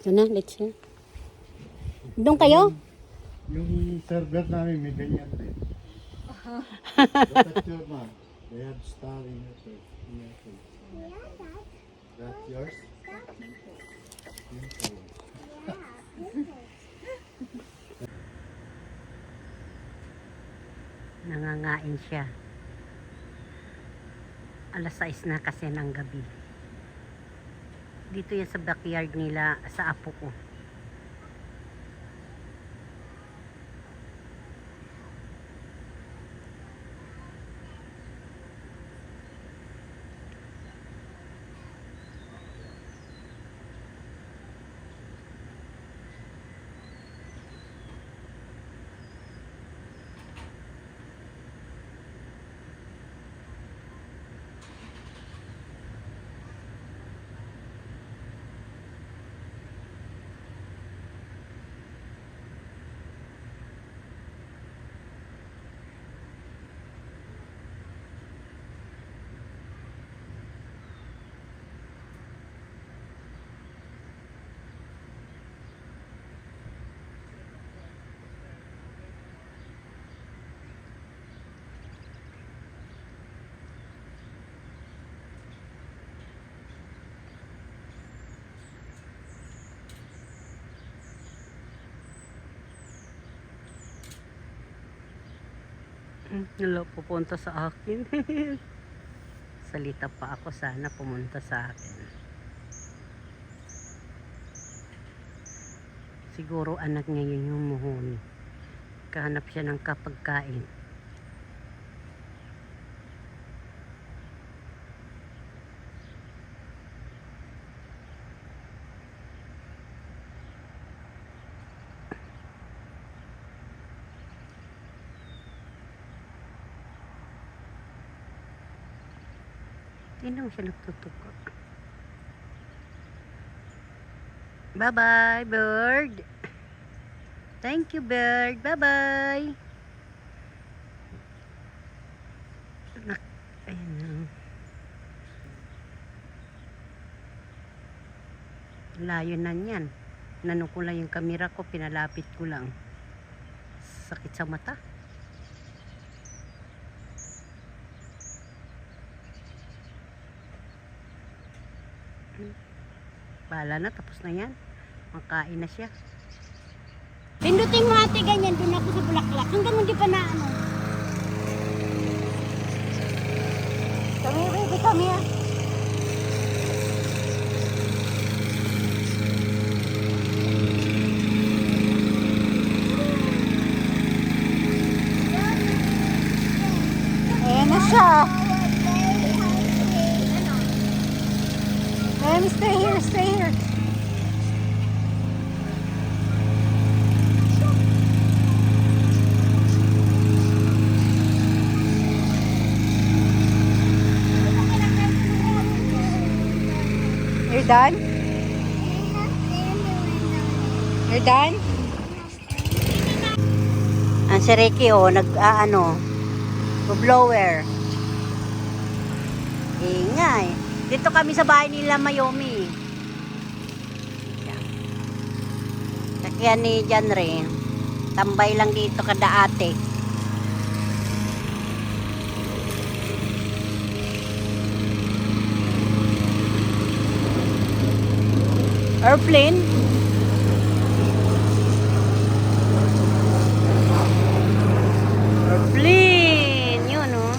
Ito na, let's see. Doon kayo? Yung server namin may ganyan din. Look at your mom. They have star in your face. That's yours? Nangangain siya. Alas 6 na kasi ng gabi. Dito yan sa backyard nila sa apo ko. Wala pupunta sa akin. Salita pa ako, sana pumunta sa akin. Siguro anak niya yun yung muhuni. Kahanap siya ng kapagkain. Tingnan mo siya nagtutuko. Bye-bye, bird. Thank you, bird. Bye-bye. Ayan na. Layo na yan. Nanong ko lang yung kamera ko, pinalapit ko lang. Sakit sa mata. Bahala na, tapos na yan. Makain na siya. Pindutin mo ate, ganyan. Doon ako sa bulaklak. Hanggang hindi pa na ano. Kami, baby, kami ah. Ayan na siya. Stay here, stay here. You're done? You're done? Ang si Ricky blower. Ingay. Dito kami sa bahay nila Mayomi. Kaya ni Janre, tambay lang dito kada ate. Airplane. Airplane. Yun oh.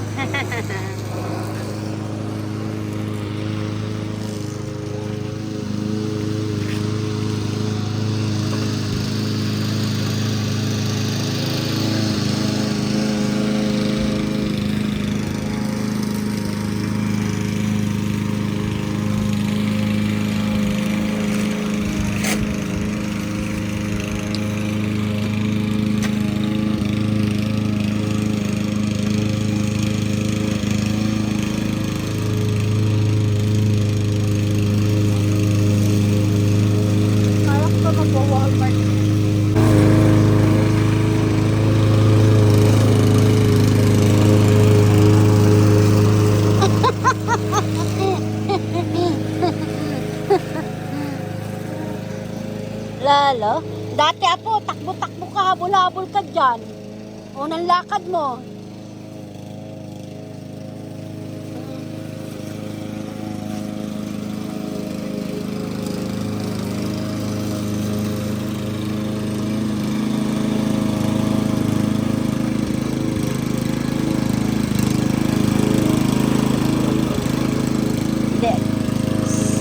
Dati apo, takbo-takbo ka, habol-habol ka dyan. Unang lakad mo. Hindi.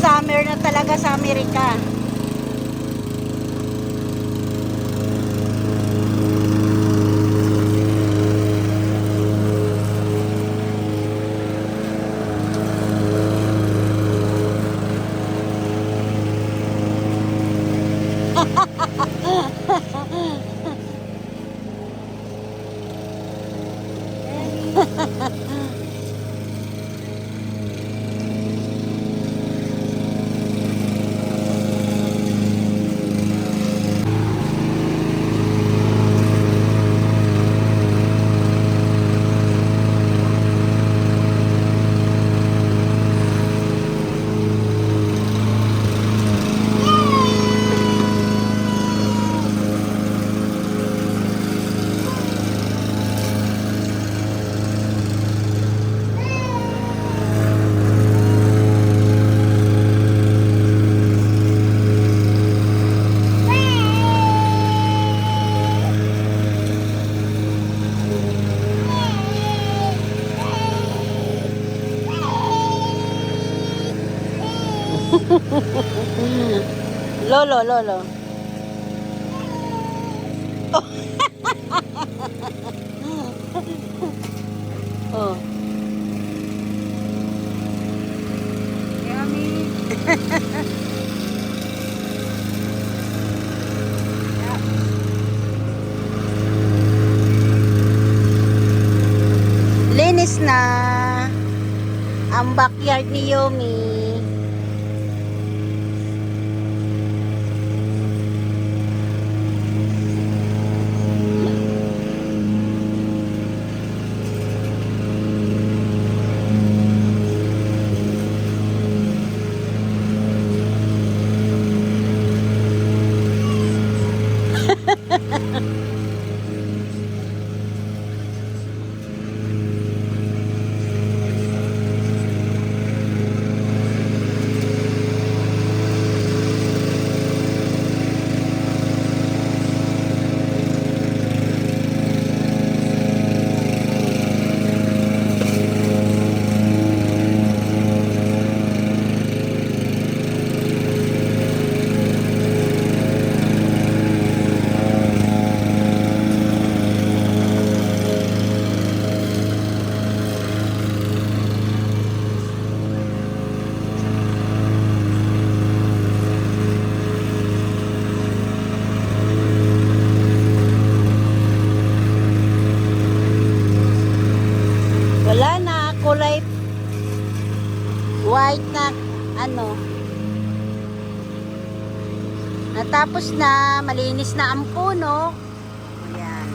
Summer na talaga sa Amerika. Lolo, lolo. Oh. Yummy. Linis na ang backyard ni Yomi. Wala na, kulay white na ano. Natapos na, malinis na ang puno. Ayan.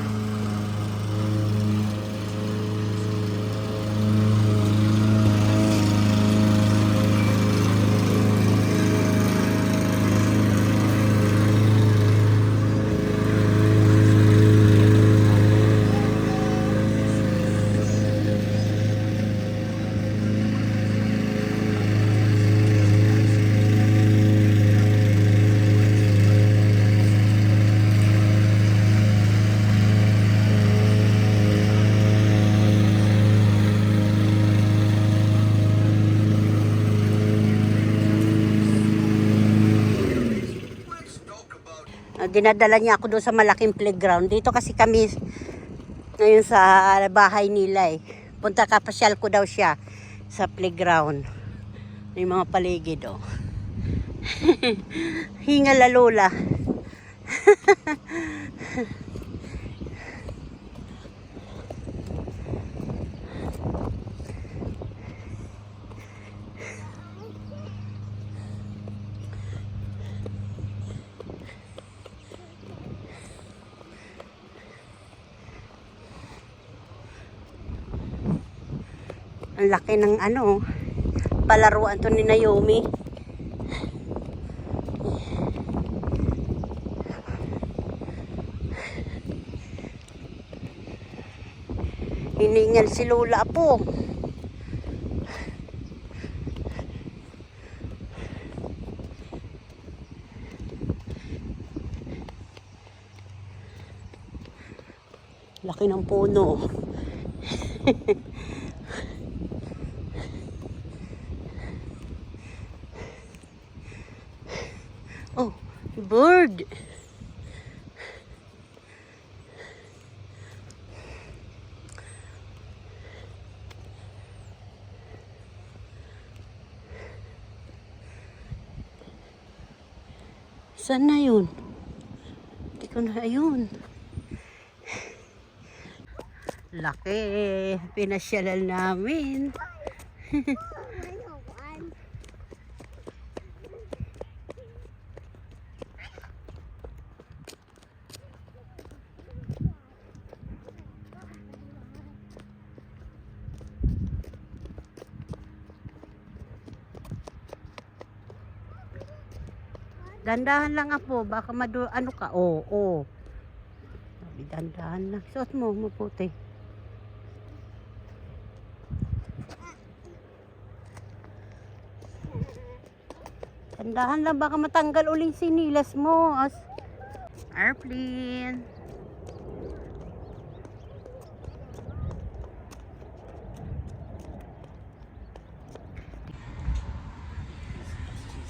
Dinadala niya ako doon sa malaking playground. Dito kasi kami ngayon sa bahay nila eh. Punta ka, pasyal ko daw siya sa playground. May mga paligid oh. Hinga la lola. Ang laki ng ano, palaruan to ni Naomi. Hiningal si Lola po. Laki ng puno. Oh, bird. Saan na yun? Hindi ko na, ayun. Laki. Pinasyalan namin. Dandahan lang po, baka ano ka, oo. Dandahan lang. Suot mo, maputi. Dandahan lang, baka matanggal uling sinilas mo. Airplane.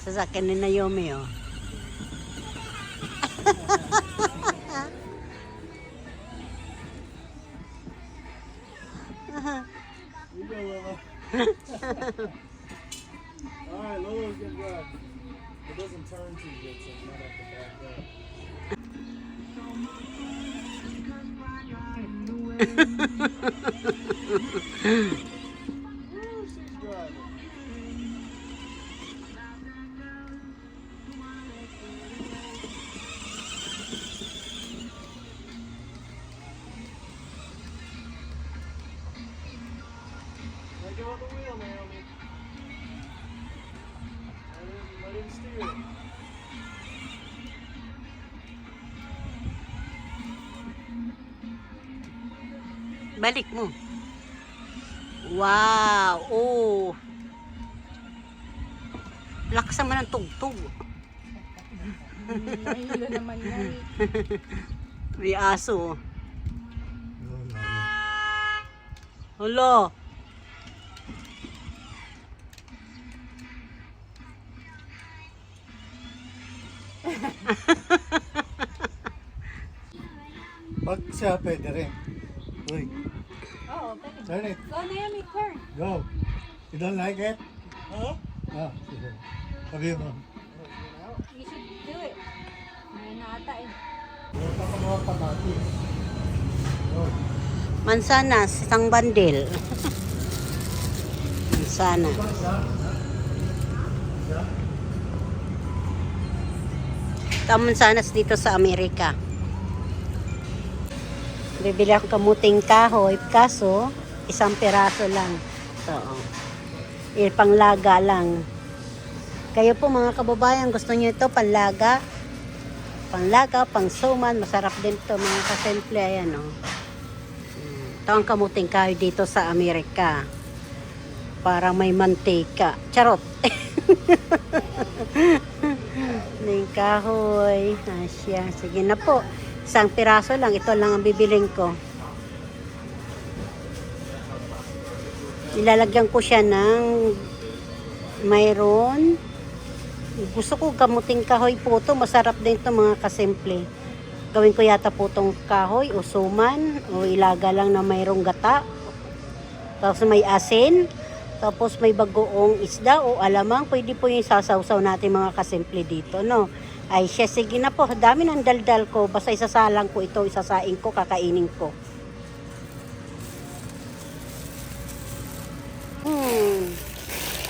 Sasakyan ni Naomi, oh. Alright, Lolo's good ride. It doesn't turn too good, so you might have to back up. Woo, she's driving. Let go of the wheel, Naomi. Let him steer. Balik mo. Wow, oh. Lakas naman ng tugtog. Mahilo naman yan. May aso. Hala. Pag siya pwede rin. Uy, Oo, pwede. turn it. Go, Naomi, turn. Go. You don't like it? Eh? Ah, sige. Sabi mo. You should do it. May nata eh. Wala pa ka mga kamatis. Go. Mansanas, isang bandil. Mansanas. Ito ang mansanas dito sa Amerika. Bibili ako kamuting kahoy, kaso isang piraso lang. Oo. Panglaga lang. Kayo po mga kababayan, gusto niyo ito panlaga? Panlaga, pangsuman, masarap din ito mga kasimple. Ayan, oh. Ito ang kamuting kahoy dito sa Amerika. Para may mantika. Charot! Yung kahoy. Asya. Sige na po. Isang piraso lang. Ito lang ang bibiling ko. Ilalagyan ko siya ng mayroon. Gusto ko kamuting kahoy po ito. Masarap din ito mga kasimple. Gawin ko yata po itong kahoy o suman. O ilaga lang na mayroong gata. Tapos may asin. Tapos may bagoong isda o alamang. Pwede po yung sasawsaw natin mga kasimple dito. No? Ay siya, sige na po. Dami ng daldal ko. Basta isasalang ko ito. Isasaing ko. Kakainin ko.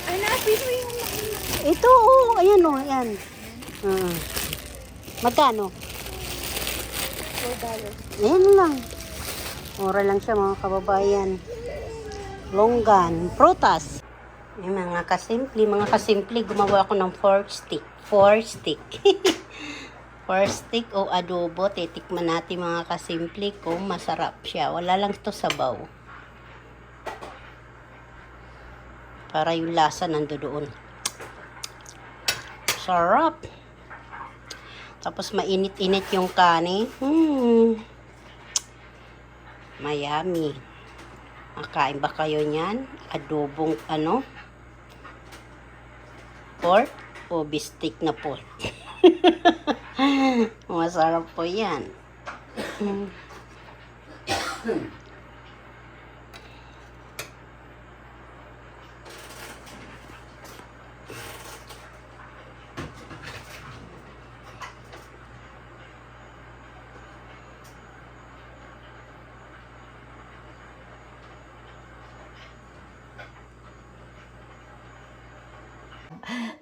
Hanapin mo yung Ito, oh. Ayan, oh. Ayan. Magkano? $4. Ayan lang. Mura lang siya mga kababayan. Longgan. Prutas. Ay, mga kasimple, gumawa ako ng fork stick. Fork stick o adobo. Titikman natin mga kasimple kung masarap siya. Wala lang ito sabaw. Para yung lasa nandoon. Sarap. Tapos mainit-init yung kanin. Mayami. Makain ba kayo niyan? Adobong pork o bistik na pork. Masarap po yan.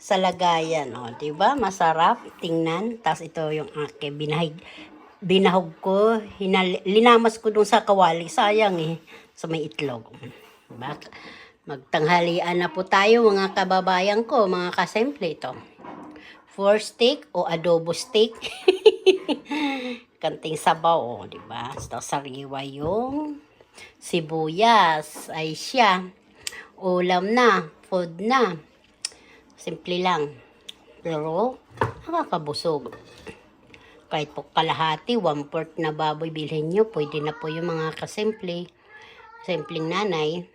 Sa lagayan, di ba? Masarap tingnan. Tapos ito yung aking binahog ko, linamas ko dun sa kawali. Sayang sa may itlog. Diba? Magtanghalian na po tayo mga kababayan ko, mga kasimple ito. 4 steak o adobo steak. Kanting sabaw, di ba? Tapos sariwa yung sibuyas. Ay siya. Ulam na, food na. Simple lang. Pero, nakakabusog. Kahit po kalahati, 1/4 na baboy bilhin nyo, pwede na po yung mga kasimple. Simpleng nanay.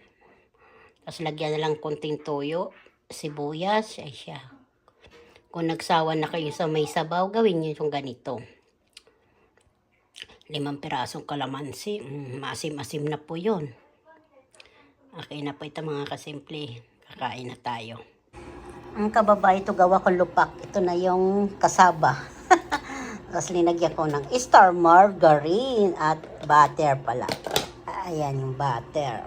Tapos lagyan na lang konting toyo, sibuyas, ay siya. Kung nagsawa na kayo sa may sabaw, gawin nyo yung ganito. 5 pirasong kalamansi. Masim-asim na po yun. Okay na po ito mga kasimple. Kakain na tayo. Ang kababay, ito gawa ko lupak. Ito na yung kasaba. Tapos linagyan ko ng star margarine at butter pala. Ayan yung butter.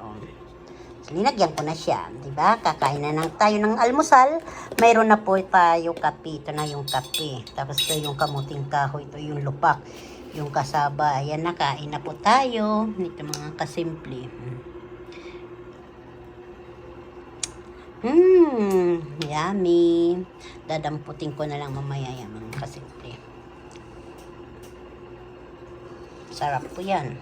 So, linagyan ko na siya. Diba? Kakain na tayo ng almusal. Mayroon na po tayo kape. Ito na yung kape. Tapos ito yung kamuting kahoy. Ito yung lupak. Yung kasaba. Ayan na, kain na po tayo. Ito mga kasimple. Yummy. Dadamputin ko na lang mamaya yan mga kasimple. Sarap po yan.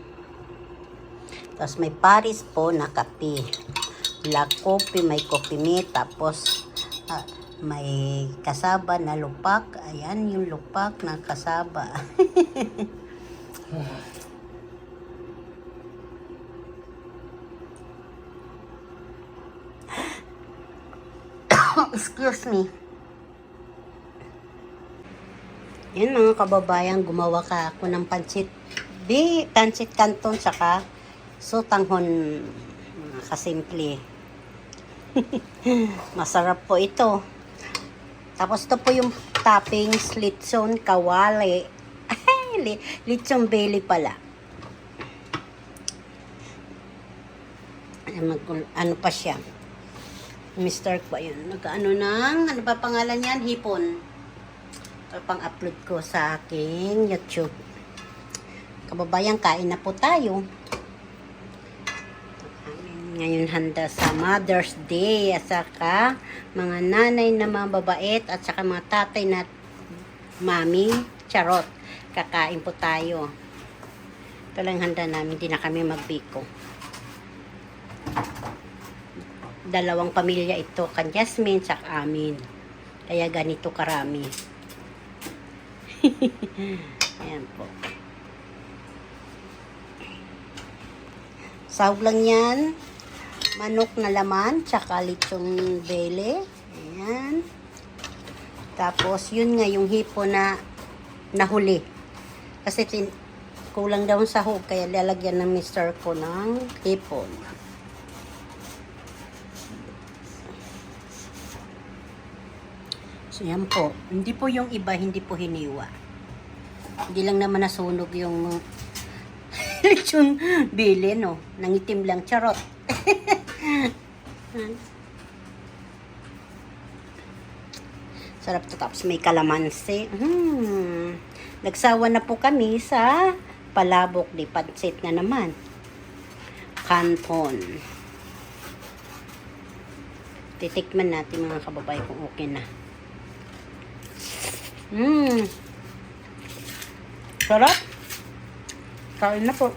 Tapos may Paris po na kape. Black coffee, may coffee mate. Tapos may kasaba na lupak. Ayan yung lupak na kasaba. Excuse me. Yan mga kababayan, gumawa ako ng pancit canton saka sutanghon, mga kasimple. Masarap po ito. Tapos ito po yung toppings, litson, kawali. Litson belly pala. Ano pa siya? Mr. ko yun. Ano ba pangalan yan? Hipon. Ito pang-upload ko sa aking YouTube. Kababayan, kain na po tayo. Ngayon handa sa Mother's Day at saka mga nanay na mababait at saka mga tatay na mami, charot. Kakain po tayo. Ito lang handa namin. Hindi na kami magbiko. 2 pamilya ito, kan Jasmine at amin. Kaya ganito karami. Ayan po. Sahog lang yan. Manok na laman, tsaka lechong bele. Ayan. Tapos, yun nga yung hipo na nahuli. Kasi kulang daw sa sahog, kaya lalagyan ng mister ko ng hipon. So, yan po. Hindi po yung iba, hindi po hiniwa. Hindi lang naman nasunog yung lechong bele, no? Nangitim lang, charot. Sarap to. Tapos may kalamansi. Nagsawa na po kami sa palabok di pansit na naman. Canton. Titikman natin mga kababay kung okay na. Sarap. Kain na po.